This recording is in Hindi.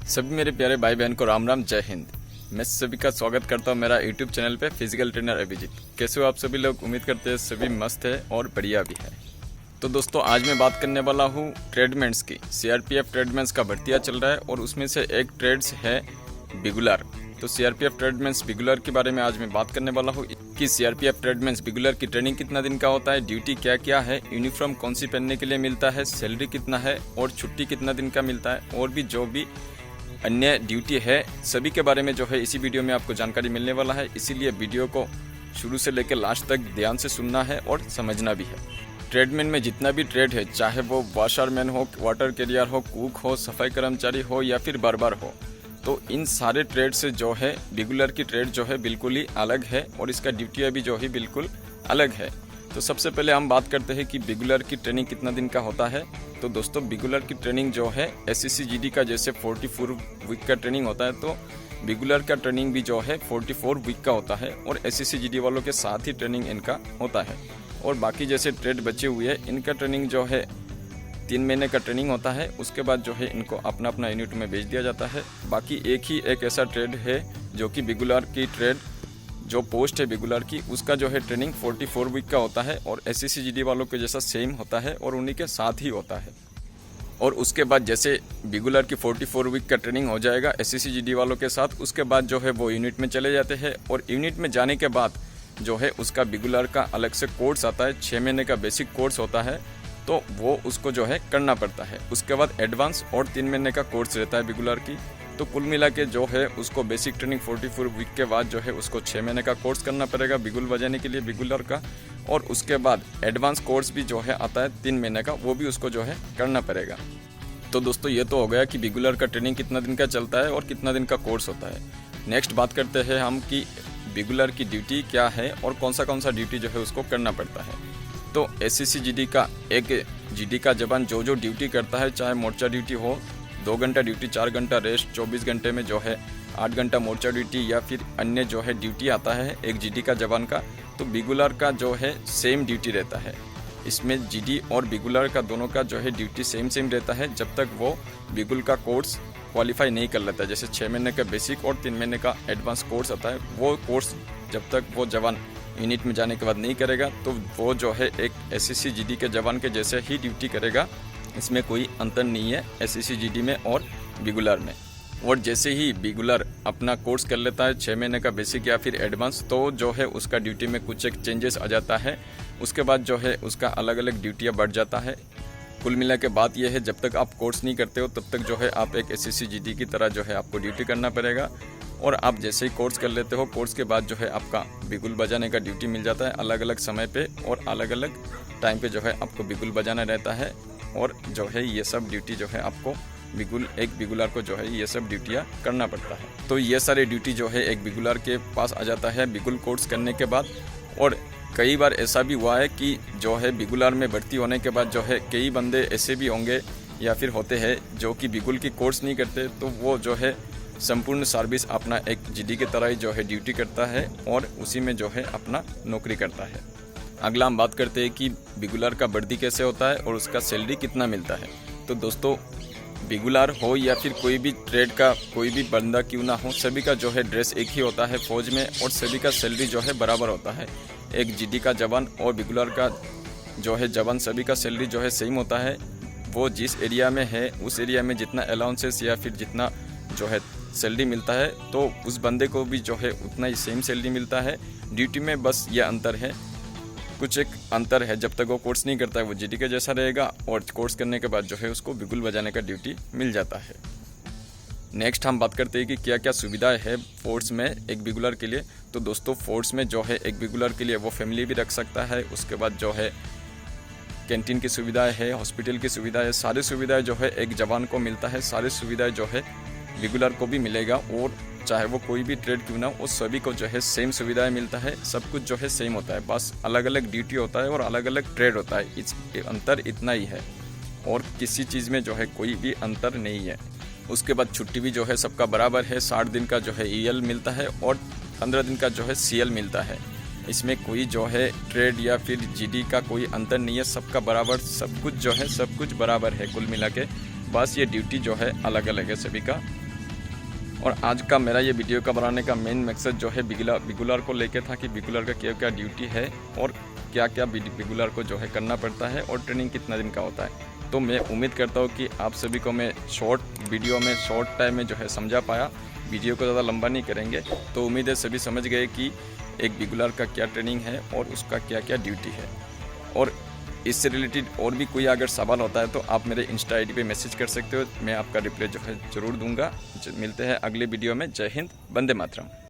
सभी मेरे प्यारे भाई बहन को राम राम, जय हिंद। मैं सभी का स्वागत करता हूं मेरा यूट्यूब चैनल पे फिजिकल ट्रेनर अभिजीत। कैसे हो आप सभी लोग? उम्मीद करते हैं सभी मस्त है और बढ़िया भी है। तो दोस्तों, आज मैं बात करने वाला हूं ट्रेडमेंट्स की। सीआरपीएफ ट्रेडमेंट्स का भर्तियां चल रहा है और उसमें से एक ट्रेड्स है बिगुलर। तो सीआरपीएफ ट्रेडमेंट्स बिगुलर के बारे में आज मैं बात करने वाला हूँ कि सीआरपीएफ ट्रेडमेंट्स बिगुलर की ट्रेनिंग कितना दिन का होता है, ड्यूटी क्या क्या है, यूनिफॉर्म कौन सी पहनने के लिए मिलता है, सैलरी कितना है और छुट्टी कितना दिन का मिलता है, और भी जो भी अन्य ड्यूटी है सभी के बारे में जो है इसी वीडियो में आपको जानकारी मिलने वाला है। इसीलिए वीडियो को शुरू से लेकर लास्ट तक ध्यान से सुनना है और समझना भी है। ट्रेडमैन में जितना भी ट्रेड है, चाहे वो वॉशरमैन हो, वाटर कैरियर हो, कुक हो, सफाई कर्मचारी हो या फिर बार्बर हो, तो इन सारे ट्रेड से जो है बिगुलर की ट्रेड जो है बिल्कुल ही अलग है और इसका ड्यूटी भी जो है बिल्कुल अलग है। तो सबसे पहले हम बात करते हैं कि बिगुलर की ट्रेनिंग कितना दिन का होता है। तो दोस्तों, बिगुलर की ट्रेनिंग जो है SCCGD का जैसे 44 वीक का ट्रेनिंग होता है, तो बिगुलर का ट्रेनिंग भी जो है 44 वीक का होता है और SCCGD वालों के साथ ही ट्रेनिंग इनका होता है। और बाकी जैसे ट्रेड बचे हुए हैं, इनका ट्रेनिंग जो है 3 महीने का ट्रेनिंग होता है। उसके बाद जो है इनको अपना अपना यूनिट में भेज दिया जाता है। बाकी एक ऐसा ट्रेड है जो कि बिगुलर की ट्रेड जो पोस्ट है बिगुलर की, उसका जो है ट्रेनिंग 44 वीक का होता है और SCCGD वालों के जैसा सेम होता है और उन्हीं के साथ ही होता है। और उसके बाद जैसे बिगुलर की 44 वीक का ट्रेनिंग हो जाएगा SCCGD वालों के साथ, उसके बाद जो है वो यूनिट में चले जाते हैं और यूनिट में जाने के बाद जो है उसका बिगुलर का अलग से कोर्स आता है। 6 महीने का बेसिक कोर्स होता है, तो वो उसको जो है करना पड़ता है। उसके बाद एडवांस और 3 महीने का कोर्स रहता है बिगुलर की। तो कुल मिला के जो है उसको बेसिक ट्रेनिंग 44 वीक के बाद जो है उसको 6 महीने का कोर्स करना पड़ेगा बिगुल बजाने के लिए बिगुलर का। और उसके बाद एडवांस कोर्स भी जो है आता है 3 महीने का, वो भी उसको जो है करना पड़ेगा। तो दोस्तों, ये तो हो गया कि बिगुलर का ट्रेनिंग कितना दिन का चलता है और कितना दिन का कोर्स होता है। नेक्स्ट बात करते हैं हम कि बिगुलर की ड्यूटी क्या है और कौन सा ड्यूटी जो है उसको करना पड़ता है। तो SCCGD का एक GD का जवान जो ड्यूटी करता है, चाहे मोर्चा ड्यूटी हो, 2 घंटा ड्यूटी, 4 घंटा रेस्ट, 24 घंटे में जो है 8 घंटा मोर्चा ड्यूटी या फिर अन्य जो है ड्यूटी आता है एक GD का जवान का, तो बिगुलर का जो है सेम ड्यूटी रहता है। इसमें GD और बिगुलर का दोनों का जो है ड्यूटी सेम रहता है जब तक वो बिगुल का कोर्स क्वालिफाई नहीं कर लेता। जैसे 6 महीने का बेसिक और 3 महीने का एडवांस कोर्स आता है, वो कोर्स जब तक वो जवान यूनिट में जाने के बाद नहीं करेगा, तो वो जो है एक SCCGD के जवान के जैसे ही ड्यूटी करेगा। इसमें कोई अंतर नहीं है SCCGD में और बिगुलर में। और जैसे ही बिगुलर अपना कोर्स कर लेता है 6 महीने का बेसिक या फिर एडवांस, तो जो है उसका ड्यूटी में कुछ एक चेंजेस आ जाता है। उसके बाद जो है उसका अलग अलग ड्यूटियाँ बढ़ जाता है। कुल मिला के बात यह है, जब तक आप कोर्स नहीं करते हो तब तक जो है आप एक SCCGD की तरह जो है आपको ड्यूटी करना पड़ेगा। और आप जैसे ही कोर्स कर लेते हो, कोर्स के बाद जो है आपका बिगुल बजाने का ड्यूटी मिल जाता है अलग अलग समय पे और अलग अलग टाइम पे जो है आपको बिगुल बजाना रहता है। और जो है ये सब ड्यूटी जो है आपको एक बिगुलर को जो है ये सब ड्यूटियाँ करना पड़ता है। तो ये सारे ड्यूटी जो है एक बिगुलर के पास आ जाता है बिगुल कोर्स करने के बाद। और कई बार ऐसा भी हुआ है कि जो है बिगुलर में भर्ती होने के बाद जो है कई बंदे ऐसे भी होंगे या फिर होते हैं जो कि बिगुल की कोर्स नहीं करते, तो वो जो है संपूर्ण सर्विस अपना एक GD की तरह ही जो है ड्यूटी करता है और उसी में जो है अपना नौकरी करता है। अगला हम बात करते हैं कि बिगुलर का वर्दी कैसे होता है और उसका सैलरी कितना मिलता है। तो दोस्तों, बिगुलर हो या फिर कोई भी ट्रेड का कोई भी बंदा क्यों ना हो, सभी का जो है ड्रेस एक ही होता है फौज में और सभी का सैलरी जो है बराबर होता है। एक GD का जवान और बिगुलर का जो है जवान, सभी का सैलरी जो है सेम होता है। वो जिस एरिया में है उस एरिया में जितना अलाउंसेस या फिर जितना जो है सैलरी मिलता है, तो उस बंदे को भी जो है उतना ही सेम सैलरी मिलता है। ड्यूटी में बस ये अंतर है, कुछ एक अंतर है। जब तक वो कोर्स नहीं करता है वो GD के जैसा रहेगा और कोर्स करने के बाद जो है उसको बिगुल बजाने का ड्यूटी मिल जाता है। नेक्स्ट हम बात करते हैं कि क्या क्या सुविधाएं है फोर्स में एक बिगुलर के लिए। तो दोस्तों, फोर्स में जो है एक बिगुलर के लिए वो फैमिली भी रख सकता है। उसके बाद जो है कैंटीन की सुविधाएं है, हॉस्पिटल की सुविधाएं है, सारी सुविधाएं जो है एक जवान को मिलता है, सारी सुविधाएं जो है बिगुलर को भी मिलेगा। और चाहे वो कोई भी ट्रेड क्यों ना हो, सभी को जो है सेम सुविधाएं मिलता है। सब कुछ जो है सेम होता है, बस अलग अलग ड्यूटी होता है और अलग अलग ट्रेड होता है। इस अंतर इतना ही है और किसी चीज़ में जो है कोई भी अंतर नहीं है। उसके बाद छुट्टी भी जो है सबका बराबर है। 60 दिन का जो है EL मिलता है और 15 दिन का जो है CL मिलता है। इसमें कोई जो है ट्रेड या फिर GD का कोई अंतर नहीं है, सबका बराबर, सब कुछ जो है सब कुछ बराबर है कुल मिला के। बस ये ड्यूटी जो है अलग अलग है सभी का। और आज का मेरा ये वीडियो का बनाने का मेन मकसद जो है बिगुलर को लेकर था कि बिगुलर का क्या क्या ड्यूटी है और क्या क्या बिगुलर को जो है करना पड़ता है और ट्रेनिंग कितना दिन का होता है। तो मैं उम्मीद करता हूँ कि आप सभी को मैं शॉर्ट वीडियो में शॉर्ट टाइम में जो है समझा पाया। वीडियो को ज़्यादा लंबा नहीं करेंगे। तो उम्मीद है सभी समझ गए कि एक बिगुलर का क्या ट्रेनिंग है और उसका क्या क्या ड्यूटी है। और इससे रिलेटेड और भी कोई अगर सवाल होता है तो आप मेरे इंस्टा आईडी पे मैसेज कर सकते हो, मैं आपका रिप्लाई जो है ज़रूर दूंगा। मिलते हैं अगले वीडियो में। जय हिंद, वंदे मातरम।